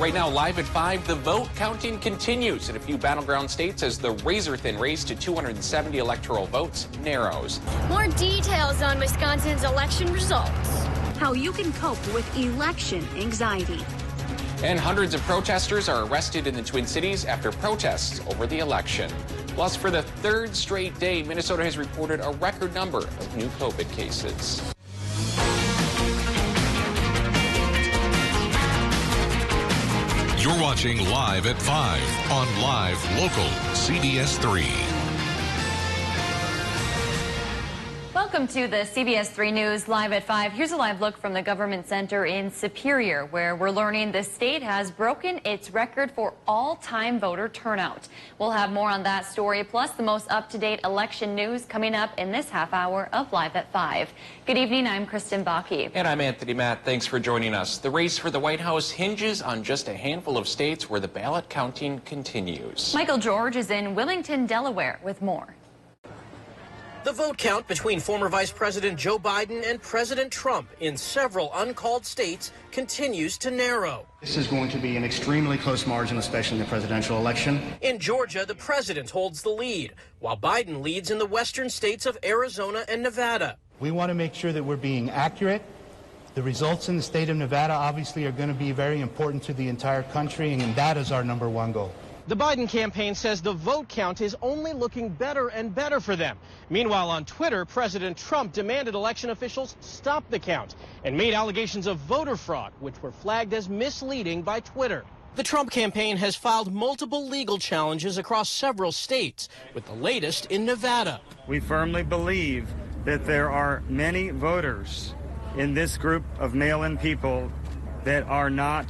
Right now, live at 5, the vote counting continues in a few battleground states as the razor-thin race to 270 electoral votes narrows. More details on Wisconsin's election results. How you can cope with election anxiety. And hundreds of protesters are arrested in the Twin Cities after protests over the election. Plus, for the third straight day, Minnesota has reported a record number of new COVID cases. You're watching Live at 5 on Live Local CBS3. Welcome to the CBS3 News Live at 5. Here's a live look from the Government Center in Superior, where we're learning the state has broken its record for all-time voter turnout. We'll have more on that story, plus the most up-to-date election news coming up in this half hour of Live at 5. Good evening, I'm Kristen Bakke. And I'm Anthony Matt. Thanks for joining us. The race for the White House hinges on just a handful of states where the ballot counting continues. Michael George is in Willington, Delaware with more. The vote count between former Vice President Joe Biden and President Trump in several uncalled states continues to narrow. This is going to be an extremely close margin, especially in the presidential election. In Georgia, the president holds the lead, while Biden leads in the western states of Arizona and Nevada. We want to make sure that we're being accurate. The results in the state of Nevada obviously are going to be very important to the entire country, and that is our #1 goal. The Biden campaign says the vote count is only looking better and better for them. Meanwhile, on Twitter, President Trump demanded election officials stop the count and made allegations of voter fraud, which were flagged as misleading by Twitter. The Trump campaign has filed multiple legal challenges across several states, with the latest in Nevada. We firmly believe that there are many voters in this group of mail-in people that are not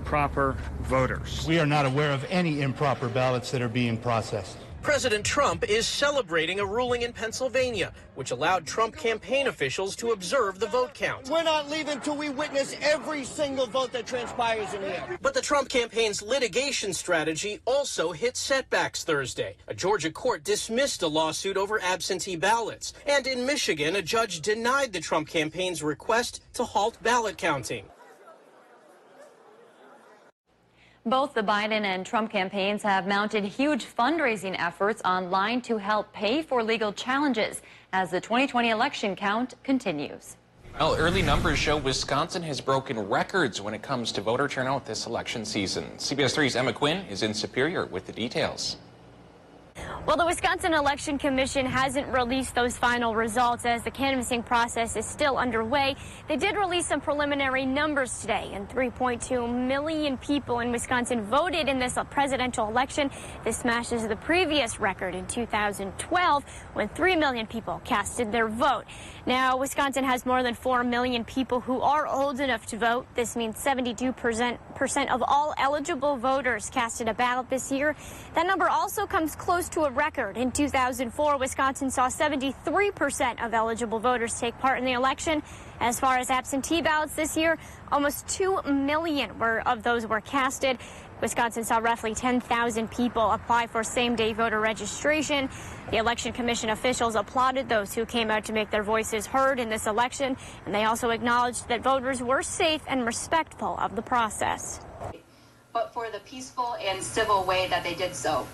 proper voters. We are not aware of any improper ballots that are being processed. President Trump is celebrating a ruling in Pennsylvania, which allowed Trump campaign officials to observe the vote count. We're not leaving till we witness every single vote that transpires in here. But the Trump campaign's litigation strategy also hit setbacks Thursday. A Georgia court dismissed a lawsuit over absentee ballots. And in Michigan, a judge denied the Trump campaign's request to halt ballot counting. Both the Biden and Trump campaigns have mounted huge fundraising efforts online to help pay for legal challenges as the 2020 election count continues. Well, early numbers show Wisconsin has broken records when it comes to voter turnout this election season. CBS 3's Emma Quinn is in Superior with the details. Well, the Wisconsin Election Commission hasn't released those final results as the canvassing process is still underway. They did release some preliminary numbers today, and 3.2 million people in Wisconsin voted in this presidential election. This smashes the previous record in 2012 when 3 million people casted their vote. Now, Wisconsin has more than 4 million people who are old enough to vote. This means 72% of all eligible voters casted a ballot this year. That number also comes close to a record. In 2004, Wisconsin saw 73% of eligible voters take part in the election. As far as absentee ballots this year, almost 2 million of those were casted. Wisconsin saw roughly 10,000 people apply for same-day voter registration. The Election Commission officials applauded those who came out to make their voices heard in this election, and they also acknowledged that voters were safe and respectful of the process. But for the peaceful and civil way that they did so.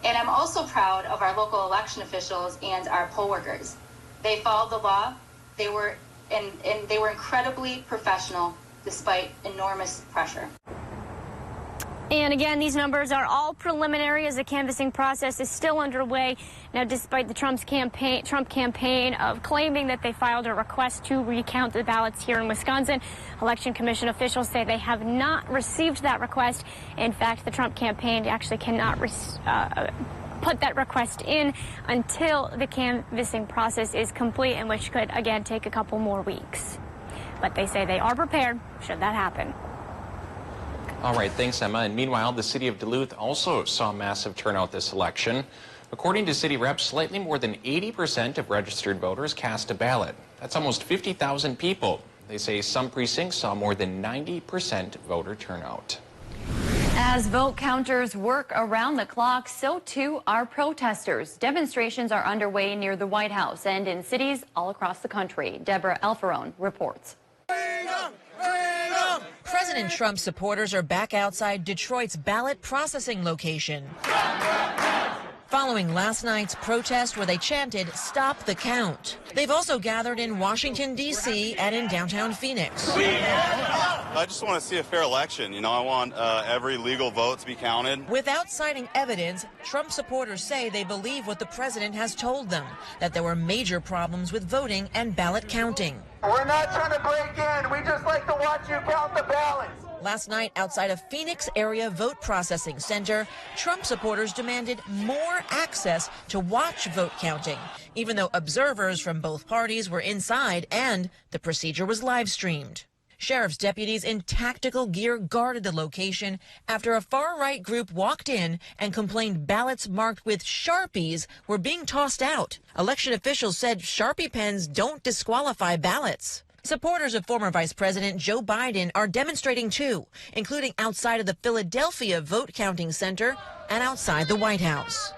And I'm also proud of our local election officials and our poll workers. They followed the law. They were incredibly professional despite enormous pressure. And again, these numbers are all preliminary as the canvassing process is still underway. Now, despite the Trump campaign of claiming that they filed a request to recount the ballots here in Wisconsin, Election Commission officials say they have not received that request. In fact, the Trump campaign actually cannot put that request in until the canvassing process is complete, and which could, again, take a couple more weeks. But they say they are prepared should that happen. All right, thanks, Emma. And meanwhile, the city of Duluth also saw massive turnout this election. According to city reps, slightly more than 80% of registered voters cast a ballot. That's almost 50,000 people. They say some precincts saw more than 90% voter turnout. As vote counters work around the clock, so too are protesters. Demonstrations are underway near the White House and in cities all across the country. Deborah Alfarone reports. Freedom! Freedom! President Trump supporters are back outside Detroit's ballot processing location, following last night's protest where they chanted, "Stop the count." They've also gathered in Washington, D.C. and in downtown Phoenix. I just want to see a fair election. You know, I want every legal vote to be counted. Without citing evidence, Trump supporters say they believe what the president has told them, that there were major problems with voting and ballot counting. We're not trying to break in. We just like to watch you count the ballots. Last night, outside a Phoenix area vote processing center, Trump supporters demanded more access to watch vote counting, even though observers from both parties were inside and the procedure was live streamed. Sheriff's deputies in tactical gear guarded the location after a far-right group walked in and complained ballots marked with Sharpies were being tossed out. Election officials said Sharpie pens don't disqualify ballots. Supporters of former Vice President Joe Biden are demonstrating too, including outside of the Philadelphia vote counting center and outside the White House.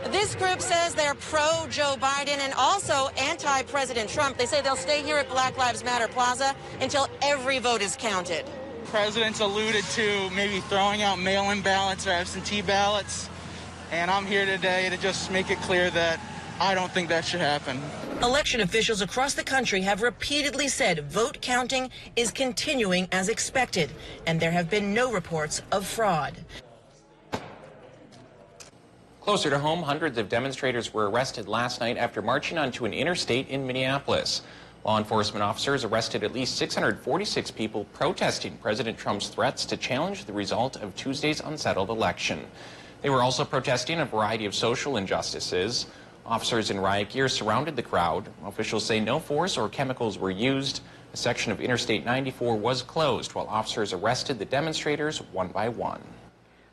This group says they're pro-Joe Biden and also anti-President Trump. They say they'll stay here at Black Lives Matter Plaza until every vote is counted. President's alluded to maybe throwing out mail-in ballots or absentee ballots, and I'm here today to just make it clear that I don't think that should happen. Election officials across the country have repeatedly said vote counting is continuing as expected, and there have been no reports of fraud. Closer to home, hundreds of demonstrators were arrested last night after marching onto an interstate in Minneapolis. Law enforcement officers arrested at least 646 people protesting President Trump's threats to challenge the result of Tuesday's unsettled election. They were also protesting a variety of social injustices. Officers in riot gear surrounded the crowd. Officials say no force or chemicals were used. A section of Interstate 94 was closed while officers arrested the demonstrators one by one.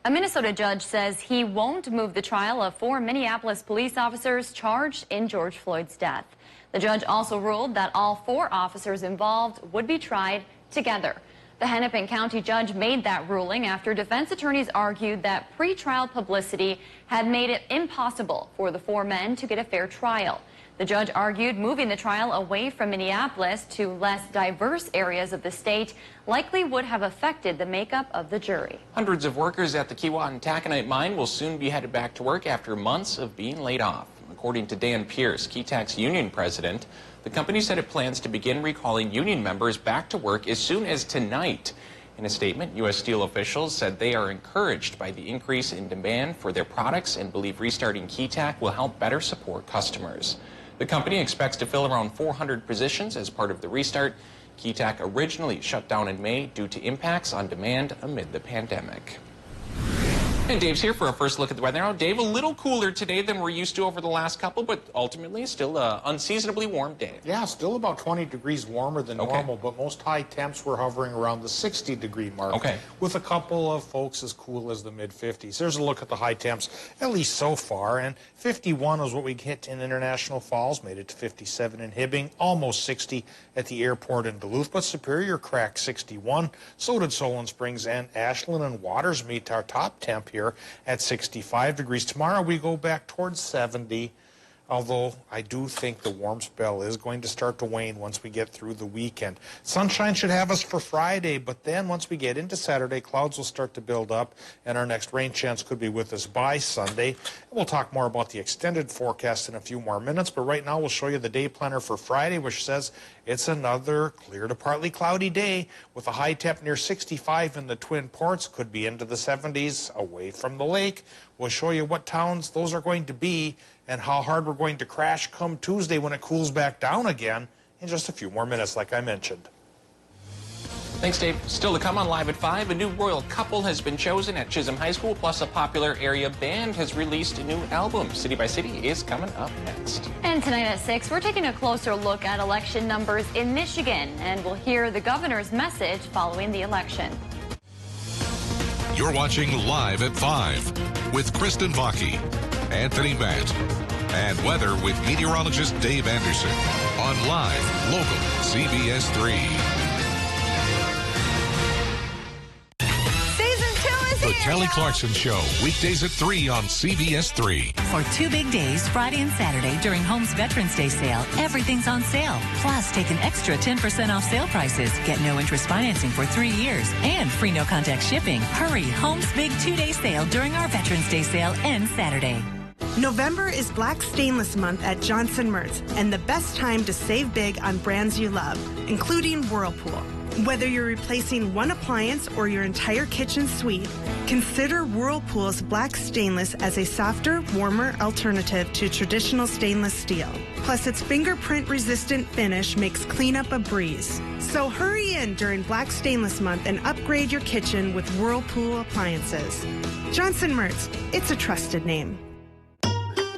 A Minnesota judge says he won't move the trial of 4 Minneapolis police officers charged in George Floyd's death. The judge also ruled that all 4 officers involved would be tried together. The Hennepin County judge made that ruling after defense attorneys argued that pretrial publicity had made it impossible for the 4 men to get a fair trial. The judge argued moving the trial away from Minneapolis to less diverse areas of the state likely would have affected the makeup of the jury. Hundreds of workers at the Keewatin Taconite mine will soon be headed back to work after months of being laid off. According to Dan Pierce, Keetac's union president, the company said it plans to begin recalling union members back to work as soon as tonight. In a statement, U.S. Steel officials said they are encouraged by the increase in demand for their products and believe restarting Keetac will help better support customers. The company expects to fill around 400 positions as part of the restart. Keetac originally shut down in May due to impacts on demand amid the pandemic. And Dave's here for our first look at the weather now. Dave, a little cooler today than we're used to over the last couple, but ultimately still an unseasonably warm day. Yeah, still about 20 degrees warmer than normal, but most high temps were hovering around the 60-degree mark, with a couple of folks as cool as the mid-50s. There's a look at the high temps, at least so far, and 51 was what we hit in International Falls, made it to 57 in Hibbing, almost 60 at the airport in Duluth, but Superior cracked 61. So did Solon Springs and Ashland, and Waters meet our top temp here at 65 degrees. Tomorrow we go back towards 70, although I do think the warm spell is going to start to wane once we get through the weekend. Sunshine should have us for Friday, but then once we get into Saturday, clouds will start to build up, and our next rain chance could be with us by Sunday. We'll talk more about the extended forecast in a few more minutes, but right now we'll show you the day planner for Friday, which says it's another clear to partly cloudy day with a high temp near 65 in the Twin Ports, could be into the 70s away from the lake. We'll show you what towns those are going to be and how hard we're going to crash come Tuesday when it cools back down again in just a few more minutes, like I mentioned. Thanks, Dave. Still to come on Live at 5, a new royal couple has been chosen at Chisholm High School, plus a popular area band has released a new album. City by City is coming up next. And tonight at 6, we're taking a closer look at election numbers in Michigan, and we'll hear the governor's message following the election. You're watching Live at 5 with Kristen Vaki, Anthony Matt, and weather with meteorologist Dave Anderson on Live Local CBS3. Season 2 is The Kelly Clarkson Show, weekdays at 3 on CBS3. For 2 big days, Friday and Saturday, during Home's Veterans Day sale, everything's on sale. Plus, take an extra 10% off sale prices. Get no interest financing for 3 years and free no-contact shipping. Hurry, Home's big 2-day sale during our Veterans Day sale ends Saturday. November is Black Stainless Month at Johnson Mertz, and the best time to save big on brands you love, including Whirlpool. Whether you're replacing one appliance or your entire kitchen suite, consider Whirlpool's Black Stainless as a softer, warmer alternative to traditional stainless steel. Plus, its fingerprint-resistant finish makes cleanup a breeze. So hurry in during Black Stainless Month and upgrade your kitchen with Whirlpool appliances. Johnson Mertz, it's a trusted name.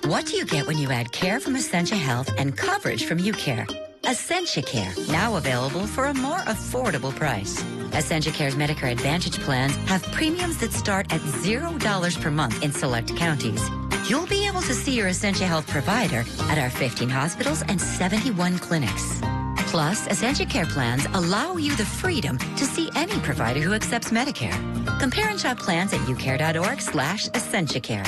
What do you get when you add care from Essentia Health and coverage from UCare? Essentia Care, now available for a more affordable price. Essentia Care's Medicare Advantage plans have premiums that start at $0 per month in select counties. You'll be able to see your Essentia Health provider at our 15 hospitals and 71 clinics. Plus, Essentia Care plans allow you the freedom to see any provider who accepts Medicare. Compare and shop plans at ucare.org/EssentiaCare.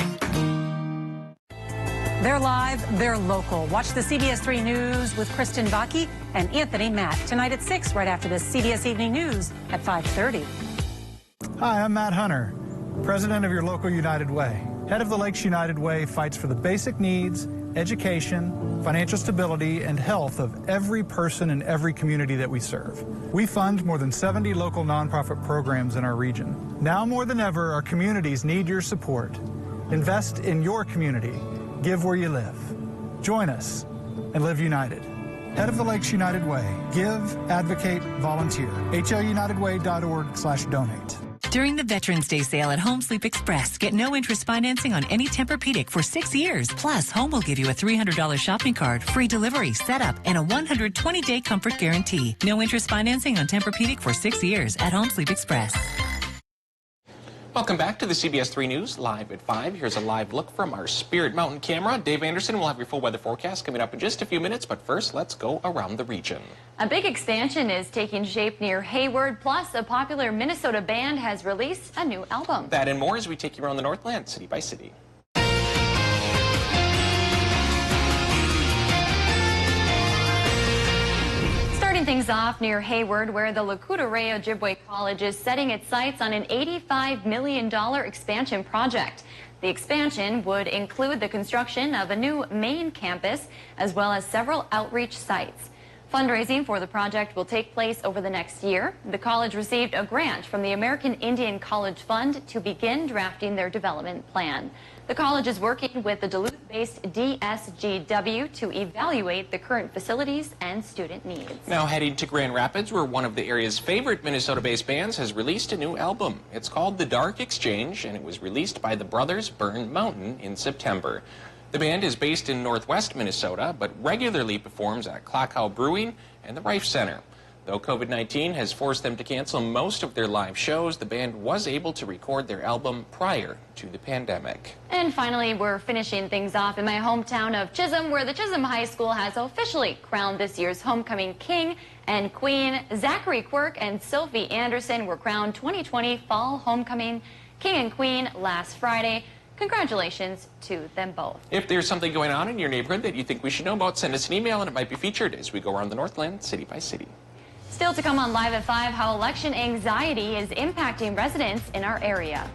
They're live, they're local. Watch the CBS3 News with Kristen Vaki and Anthony Matt tonight at 6, right after the CBS Evening News at 5:30. Hi, I'm Matt Hunter, president of your local United Way. Head of the Lakes United Way fights for the basic needs, education, financial stability, and health of every person in every community that we serve. We fund more than 70 local nonprofit programs in our region. Now more than ever, our communities need your support. Invest in your community. Give where you live. Join us and live united. Head of the Lakes United Way. Give, advocate, volunteer. HLUnitedWay.org/donate. During the Veterans Day sale at Home Sleep Express, get no interest financing on any Tempur-Pedic for 6 years. Plus, Home will give you a $300 shopping card, free delivery, setup, and a 120-day comfort guarantee. No interest financing on Tempur-Pedic for 6 years at Home Sleep Express. Welcome back to the CBS3 News, live at 5. Here's a live look from our Spirit Mountain camera. Dave Anderson will have your full weather forecast coming up in just a few minutes, but first, let's go around the region. A big expansion is taking shape near Hayward, plus a popular Minnesota band has released a new album. That and more as we take you around the Northland, city by city. Starting things off near Hayward, where the Lakota Ray Ojibwe College is setting its sights on an $85 million expansion project. The expansion would include the construction of a new main campus, as well as several outreach sites. Fundraising for the project will take place over the next year. The college received a grant from the American Indian College Fund to begin drafting their development plan. The college is working with the Duluth-based DSGW to evaluate the current facilities and student needs. Now heading to Grand Rapids, where one of the area's favorite Minnesota-based bands has released a new album. It's called The Dark Exchange, and it was released by the brothers Burn Mountain in September. The band is based in northwest Minnesota, but regularly performs at Klakow Brewing and the Rife Center. Though COVID-19 has forced them to cancel most of their live shows, the band was able to record their album prior to the pandemic. And finally, we're finishing things off in my hometown of Chisholm, where the Chisholm High School has officially crowned this year's homecoming king and queen. Zachary Quirk and Sophie Anderson were crowned 2020 Fall Homecoming King and Queen last Friday. Congratulations to them both. If there's something going on in your neighborhood that you think we should know about, send us an email and it might be featured as we go around the Northland, city by city. Still to come on Live at 5, how election anxiety is impacting residents in our area.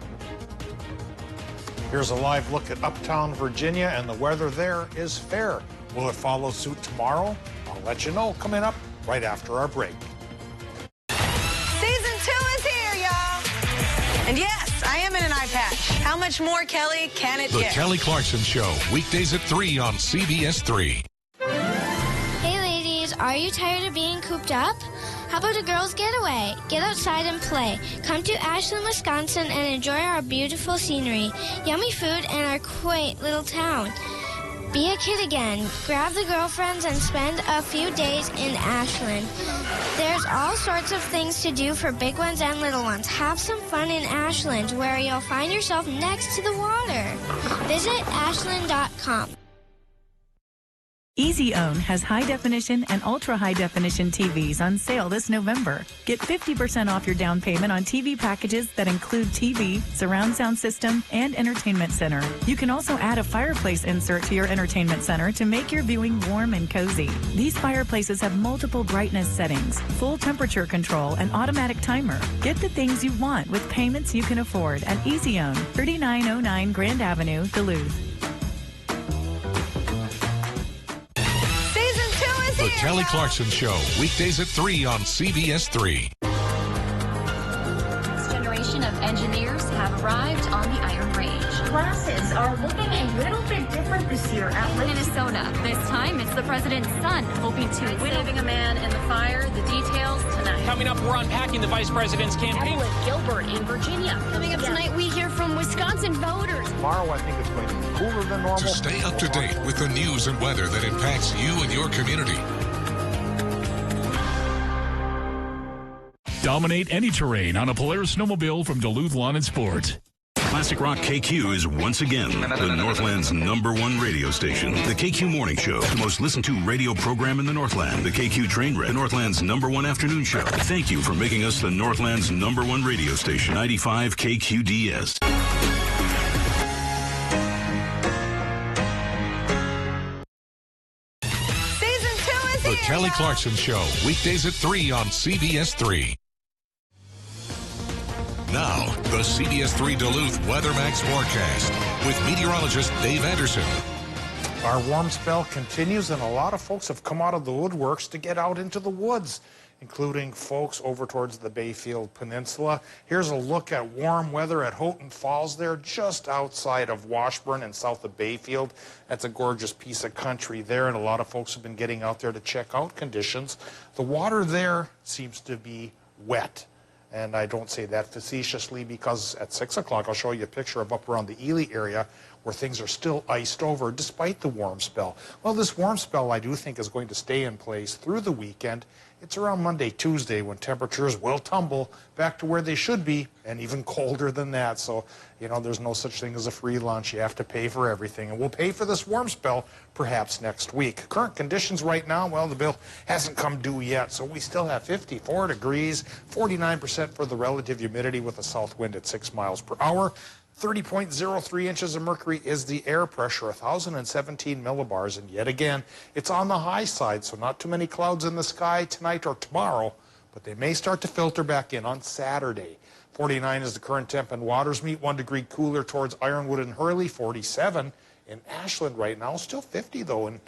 Here's a live look at Uptown, Virginia, and the weather there is fair. Will it follow suit tomorrow? I'll let you know coming up right after our break. Season 2 is here, y'all. And yes, I am in an eye patch. How much more, Kelly, can it get? The Kelly Clarkson Show, weekdays at 3 on CBS3. Hey, ladies, are you tired of being cooped up? How about a girls' getaway? Get outside and play. Come to Ashland, Wisconsin and enjoy our beautiful scenery, yummy food, and our quaint little town. Be a kid again. Grab the girlfriends and spend a few days in Ashland. There's all sorts of things to do for big ones and little ones. Have some fun in Ashland, where you'll find yourself next to the water. Visit ashland.com. EasyOwn has high-definition and ultra-high-definition TVs on sale this November. Get 50% off your down payment on TV packages that include TV, surround sound system, and entertainment center. You can also add a fireplace insert to your entertainment center to make your viewing warm and cozy. These fireplaces have multiple brightness settings, full temperature control, and automatic timer. Get the things you want with payments you can afford at EasyOwn, 3909 Grand Avenue, Duluth. The Kelly Clarkson Show, weekdays at 3 on CBS3. This generation of engineers have arrived on the Iron Range. Classes are looking a little bit different this year at Minnesota. This time, it's the president's son hoping to win. Saving a man in the fire. The details tonight. Coming up, we're unpacking the vice president's campaign. Gilbert in Virginia. Coming up tonight, we hear from Wisconsin voters. Tomorrow, I think it's going to be cooler than normal. To stay up to date with the news and weather that impacts you and your community. Dominate any terrain on a Polaris snowmobile from Duluth Lawn and Sport. Classic Rock KQ is once again the Northland's #1 radio station. The KQ Morning Show, the most listened to radio program in the Northland. The KQ Train Wreck, the Northland's #1 afternoon show. Thank you for making us the Northland's #1 radio station. 95 KQDS. Season 2 is The here. Kelly Clarkson Show, weekdays at 3 on CBS3. Now, the CBS3 Duluth Weather Max forecast with meteorologist Dave Anderson. Our warm spell continues, and a lot of folks have come out of the woodworks to get out into the woods, including folks over towards the Bayfield Peninsula. Here's a look at warm weather at Houghton Falls there, just outside of Washburn and south of Bayfield. That's a gorgeous piece of country there, and a lot of folks have been getting out there to check out conditions. The water there seems to be wet. And I don't say that facetiously because at 6 o'clock I'll show you a picture of up around the Ely area where things are still iced over despite the warm spell. Well, this warm spell I do think is going to stay in place through the weekend. It's around Monday, Tuesday when temperatures will tumble back to where they should be and even colder than that. So, you know, there's no such thing as a free lunch. You have to pay for everything. And we'll pay for this warm spell perhaps next week. Current conditions right now, well, the bill hasn't come due yet. So we still have 54 degrees, 49% for the relative humidity with a south wind at 6 miles per hour. 30.03 inches of mercury is the air pressure, 1,017 millibars, and yet again, it's on the high side, so not too many clouds in the sky tonight or tomorrow, but they may start to filter back in on Saturday. 49 is the current temp in Watersmeet, 1 degree cooler towards Ironwood and Hurley, 47 in Ashland right now, still 50 though in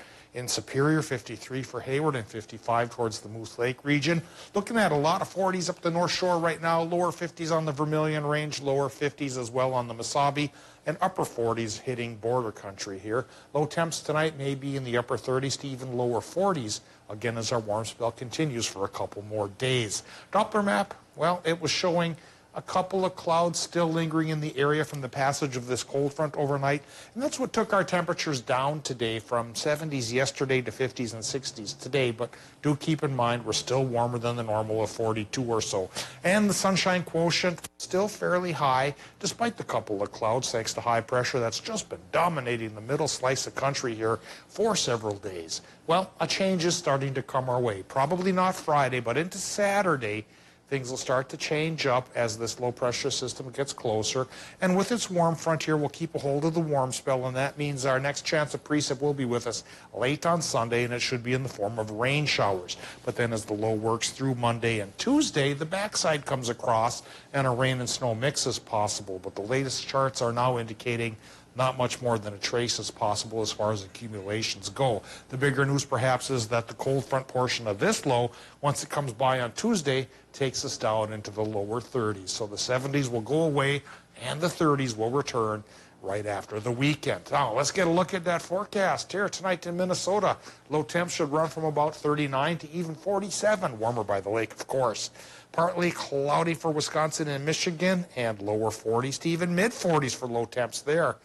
Superior, 53 for Hayward, and 55 towards the Moose Lake region. Looking at a lot of 40s up the North Shore right now, lower 50s on the Vermilion Range, lower 50s as well on the Mesabi, and upper 40s hitting border country here. Low temps tonight may be in the upper 30s to even lower 40s, again as our warm spell continues for a couple more days. Doppler map, well, it was showing a couple of clouds still lingering in the area from the passage of this cold front overnight. And that's what took our temperatures down today from 70s yesterday to 50s and 60s today. But do keep in mind we're still warmer than the normal of 42 or so. And the sunshine quotient still fairly high despite the couple of clouds thanks to high pressure that's just been dominating the middle slice of country here for several days. Well, a change is starting to come our way. Probably not Friday, but into Saturday. Things will start to change up as this low-pressure system gets closer. And with its warm front here, we'll keep a hold of the warm spell, and that means our next chance of precip will be with us late on Sunday, and it should be in the form of rain showers. But then as the low works through Monday and Tuesday, the backside comes across, and a rain and snow mix is possible. But the latest charts are now indicating not much more than a trace is possible as far as accumulations go. The bigger news perhaps is that the cold front portion of this low, once it comes by on Tuesday, takes us down into the lower 30s. So the 70s will go away and the 30s will return right after the weekend. Now let's get a look at that forecast here tonight in Minnesota. Low temps should run from about 39 to even 47, warmer by the lake of course. Partly cloudy for Wisconsin and Michigan, and lower 40s to even mid 40s for low temps there.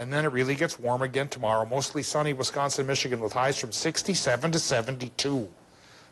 And then it really gets warm again tomorrow. Mostly sunny Wisconsin, Michigan with highs from 67 to 72.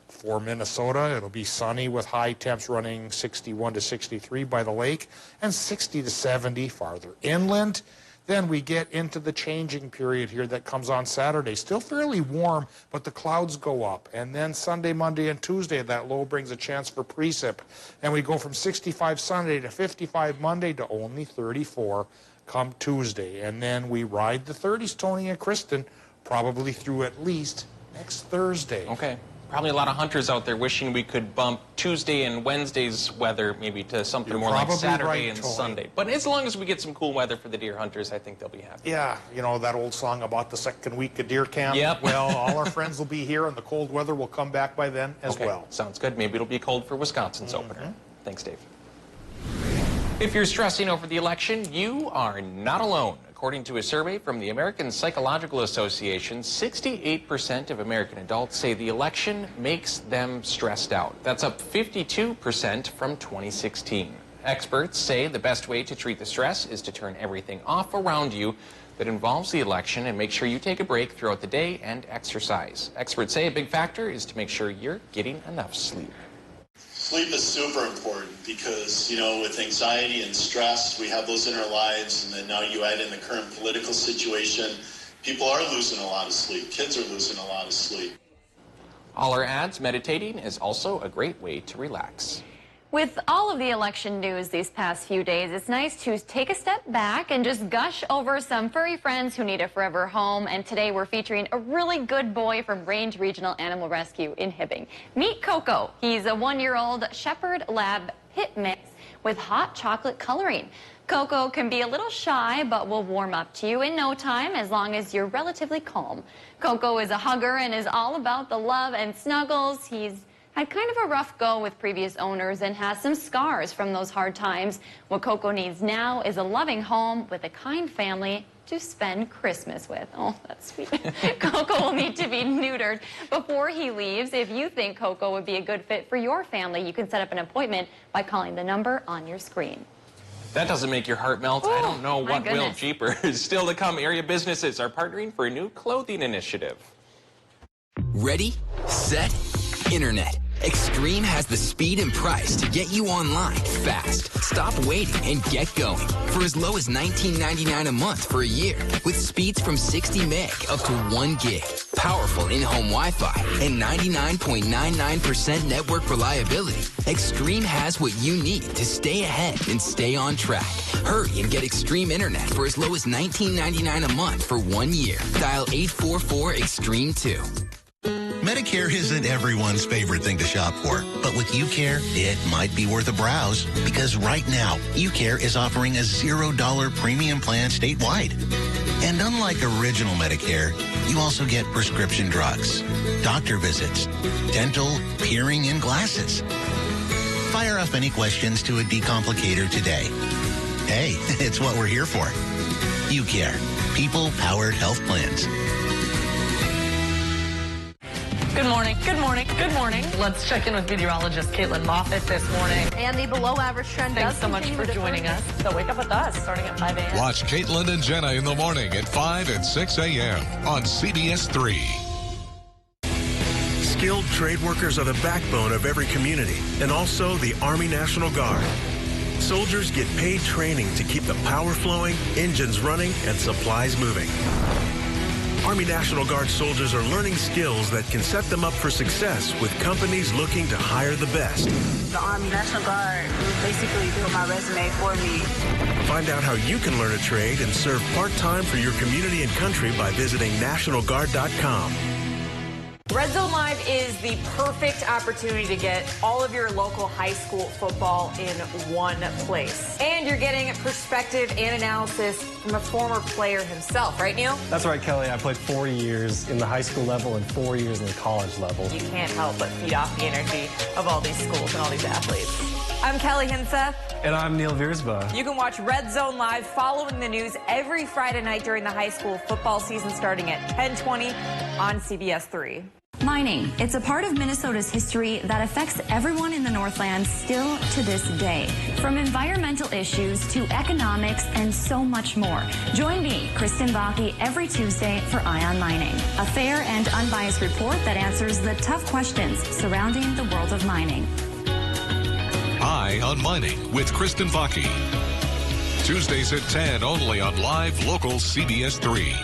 For Minnesota, it'll be sunny with high temps running 61 to 63 by the lake and 60 to 70 farther inland. Then we get into the changing period here that comes on Saturday. Still fairly warm, but the clouds go up. And then Sunday, Monday, and Tuesday, that low brings a chance for precip. And we go from 65 Sunday to 55 Monday to only 34 come Tuesday. And then we ride the 30s, Tony and Kristen, probably through at least next Thursday. Okay. Probably a lot of hunters out there wishing we could bump Tuesday and Wednesday's weather maybe to something more like Saturday and Sunday. But as long as we get some cool weather for the deer hunters, I think they'll be happy. Yeah, you know that old song about the second week of deer camp? Yep. Well, all our friends will be here, and the cold weather will come back by then as well. Sounds good. Maybe it'll be cold for Wisconsin's opener. Thanks, Dave. If you're stressing over the election, you are not alone. According to a survey from the American Psychological Association, 68% of American adults say the election makes them stressed out. That's up 52% from 2016. Experts say the best way to treat the stress is to turn everything off around you that involves the election and make sure you take a break throughout the day and exercise. Experts say a big factor is to make sure you're getting enough sleep. Sleep is super important because, you know, with anxiety and stress, we have those in our lives, and then now you add in the current political situation, people are losing a lot of sleep. Kids are losing a lot of sleep. Holler adds meditating is also a great way to relax. With all of the election news these past few days, it's nice to take a step back and just gush over some furry friends who need a forever home. And today we're featuring a really good boy from Range Regional Animal Rescue in Hibbing. Meet Coco. He's a 1-year-old Shepherd Lab pit mix with hot chocolate coloring. Coco can be a little shy, but will warm up to you in no time as long as you're relatively calm. Coco is a hugger and is all about the love and snuggles. He's had kind of a rough go with previous owners and has some scars from those hard times. What Coco needs now is a loving home with a kind family to spend Christmas with. Oh, that's sweet. Coco will need to be neutered before he leaves. If you think Coco would be a good fit for your family, you can set up an appointment by calling the number on your screen. That doesn't make your heart melt. I don't know what will. Jeepers. Still to come, area businesses are partnering for a new clothing initiative. Ready, set, internet. Extreme has the speed and price to get you online fast. Stop waiting and get going for as low as $19.99 a month for a year with speeds from 60 meg up to 1 gig. Powerful in-home Wi-Fi and 99.99% network reliability. Extreme has what you need to stay ahead and stay on track. Hurry and get Extreme Internet for as low as $19.99 a month for 1 year. Dial 844-EXTREME2. Medicare isn't everyone's favorite thing to shop for, but with UCare, it might be worth a browse because right now, UCare is offering a $0 premium plan statewide. And unlike original Medicare, you also get prescription drugs, doctor visits, dental, hearing, and glasses. Fire off any questions to a decomplicator today. Hey, it's what we're here for. UCare, people-powered health plans. Good morning. Good morning. Good morning. Let's check in with meteorologist Caitlin Moffitt this morning. And the below average trend Thanks so much for joining us. So wake up with us starting at 5 a.m. Watch Caitlin and Jenna in the morning at 5 and 6 a.m. on CBS3. Skilled trade workers are the backbone of every community and also the Army National Guard. Soldiers get paid training to keep the power flowing, engines running, and supplies moving. Army National Guard soldiers are learning skills that can set them up for success with companies looking to hire the best. The Army National Guard basically built my resume for me. Find out how you can learn a trade and serve part-time for your community and country by visiting nationalguard.com. Red Zone Live is the perfect opportunity to get all of your local high school football in one place. And you're getting perspective and analysis from a former player himself, right, Neil? That's right, Kelly. I played 4 years in the high school level and 4 years in the college level. You can't help but feed off the energy of all these schools and all these athletes. I'm Kelly Hinseth. And I'm Neil Viersba. You can watch Red Zone Live following the news every Friday night during the high school football season starting at 10:20 on CBS3. Mining. It's a part of Minnesota's history that affects everyone in the Northland still to this day. From environmental issues to economics and so much more. Join me, Kristen Baki, every Tuesday for Eye on Mining. A fair and unbiased report that answers the tough questions surrounding the world of mining. Eye on Mining with Kristen Baki. Tuesdays at 10 only on Live Local CBS 3.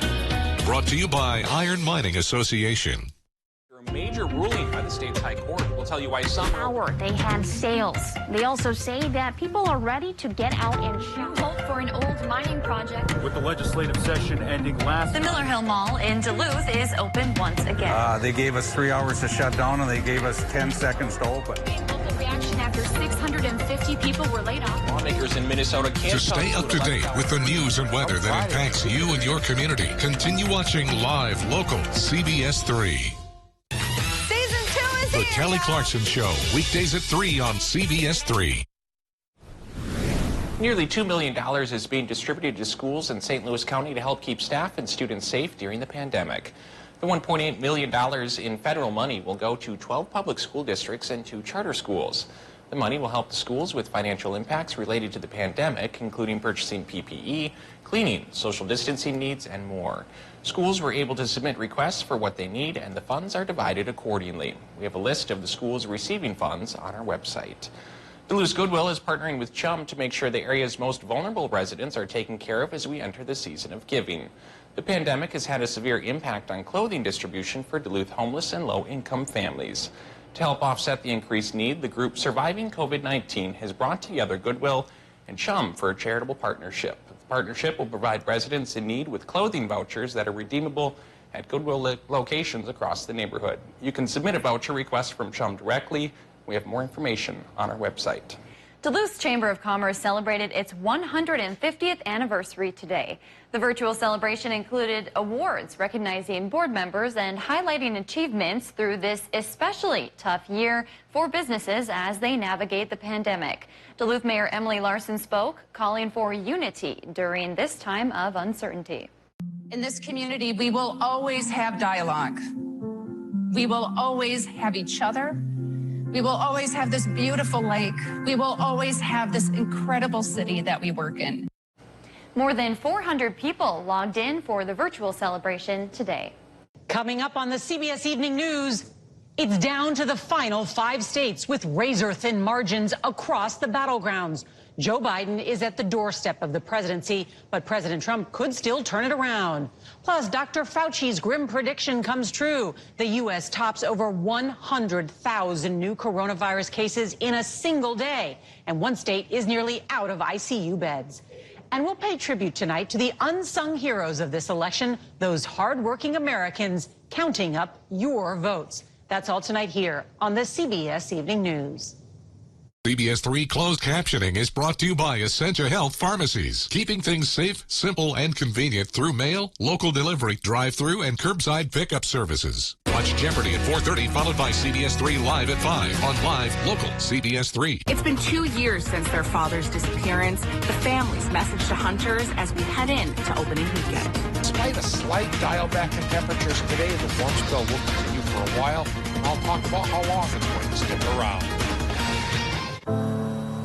Brought to you by Iron Mining Association. A major ruling by the state's high court will tell you why some they had sales. They also say that people are ready to get out and shoot. Hope for an old mining project. With the legislative session ending last The Miller Hill Mall in Duluth is open once again. They gave us 3 hours to shut down, and they gave us 10 seconds to open. Local reaction after 650 people were laid off. Lawmakers in Minnesota can't To stay up to date with the news and weather that impacts you and your community, continue watching Live Local CBS 3. The Kelly Clarkson Show, weekdays at 3 on CBS 3. Nearly $2 million is being distributed to schools in St. Louis County to help keep staff and students safe during the pandemic. The $1.8 million in federal money will go to 12 public school districts and 2 charter schools. The money will help the schools with financial impacts related to the pandemic, including purchasing PPE, cleaning, social distancing needs, and more. Schools were able to submit requests for what they need, and the funds are divided accordingly. We have a list of the schools receiving funds on our website. Duluth Goodwill is partnering with Chum to make sure the area's most vulnerable residents are taken care of as we enter the season of giving. The pandemic has had a severe impact on clothing distribution for Duluth homeless and low-income families. To help offset the increased need, the group Surviving COVID-19 has brought together Goodwill and Chum for a charitable partnership. The partnership will provide residents in need with clothing vouchers that are redeemable at Goodwill locations across the neighborhood. You can submit a voucher request from Chum directly. We have more information on our website. Duluth's Chamber of Commerce celebrated its 150th anniversary today. The virtual celebration included awards recognizing board members and highlighting achievements through this especially tough year for businesses as they navigate the pandemic. Duluth Mayor Emily Larson spoke, calling for unity during this time of uncertainty. In this community, we will always have dialogue. We will always have each other. We will always have this beautiful lake. We will always have this incredible city that we work in. More than 400 people logged in for the virtual celebration today. Coming up on the CBS Evening News, it's down to the final 5 states with razor-thin margins across the battlegrounds. Joe Biden is at the doorstep of the presidency, but President Trump could still turn it around. Plus, Dr. Fauci's grim prediction comes true. The U.S. tops over 100,000 new coronavirus cases in a single day, and one state is nearly out of ICU beds. And we'll pay tribute tonight to the unsung heroes of this election, those hardworking Americans counting up your votes. That's all tonight here on the CBS Evening News. CBS 3 closed captioning is brought to you by Essentia Health Pharmacies, keeping things safe, simple, and convenient through mail, local delivery, drive-through, and curbside pickup services. Watch Jeopardy at 4:30, followed by CBS 3 Live at 5 on Live Local CBS 3. It's been 2 years since their father's disappearance. The family's message to hunters as we head in to opening weekend. Despite a slight dial back in temperatures today, the warm spell will continue for a while. I'll talk about how long it's going to stick around.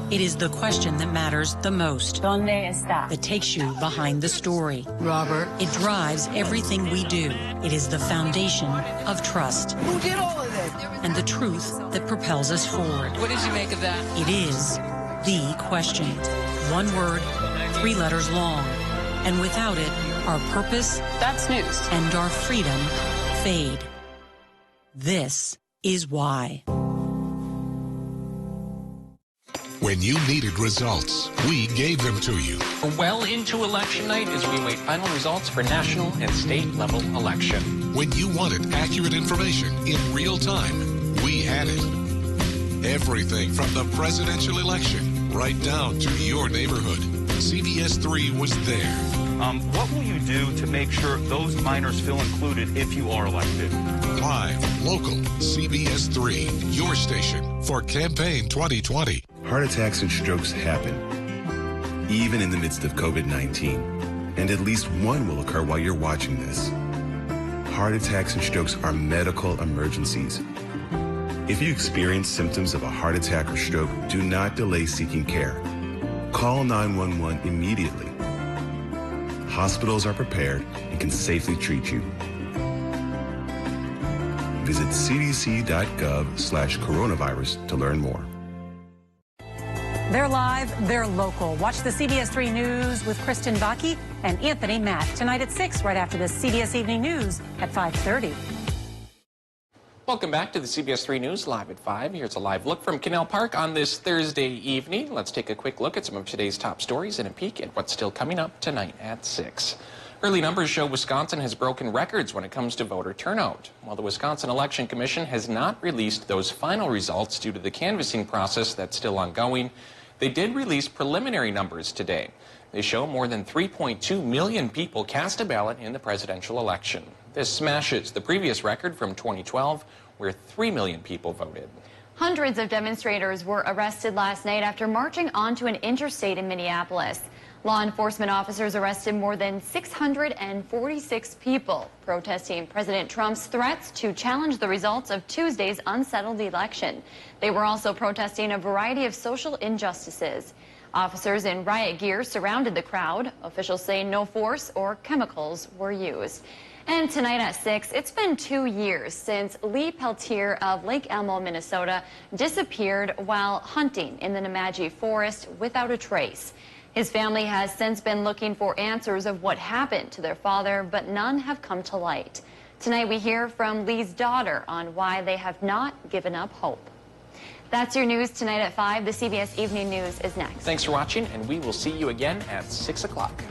It is the question that matters the most. ¿Dónde está? That takes you behind the story. Robert. It drives everything we do. It is the foundation of trust. Who did all of this? And the truth that propels us forward. What did you make of that? It is the question. 1 word, 3 letters long. And without it, our purpose, that's news, and our freedom fade. This is why. When you needed results, we gave them to you. Well into election night as we wait final results for national and state level election. When you wanted accurate information in real time, we had it. Everything from the presidential election right down to your neighborhood. CBS 3 was there. What will you do to make sure those minors feel included if you are elected? Live, local, CBS 3, your station for campaign 2020. Heart attacks and strokes happen, even in the midst of COVID-19, and at least one will occur while you're watching this. Heart attacks and strokes are medical emergencies. If you experience symptoms of a heart attack or stroke, do not delay seeking care. Call 911 immediately. Hospitals are prepared and can safely treat you. Visit cdc.gov/coronavirus to learn more. They're live, they're local. Watch the CBS3 News with Kristen Baki and Anthony Matt tonight at 6, right after the CBS Evening News at 5:30. Welcome back to the CBS3 News Live at 5. Here's a live look from Canal Park on this Thursday evening. Let's take a quick look at some of today's top stories and a peek at what's still coming up tonight at 6. Early numbers show Wisconsin has broken records when it comes to voter turnout. While the Wisconsin Election Commission has not released those final results due to the canvassing process that's still ongoing, they did release preliminary numbers today. They show more than 3.2 million people cast a ballot in the presidential election. This smashes the previous record from 2012, where 3 million people voted. Hundreds of demonstrators were arrested last night after marching onto an interstate in Minneapolis. Law enforcement officers arrested more than 646 people protesting President Trump's threats to challenge the results of Tuesday's unsettled election. They were also protesting a variety of social injustices. Officers in riot gear surrounded the crowd. Officials say no force or chemicals were used. And tonight at 6, it's been 2 years since Lee Peltier of Lake Elmo, Minnesota, disappeared while hunting in the Nemadji Forest without a trace. His family has since been looking for answers of what happened to their father, but none have come to light. Tonight we hear from Lee's daughter on why they have not given up hope. That's your news tonight at 5. The CBS Evening News is next. Thanks for watching, and we will see you again at 6 o'clock.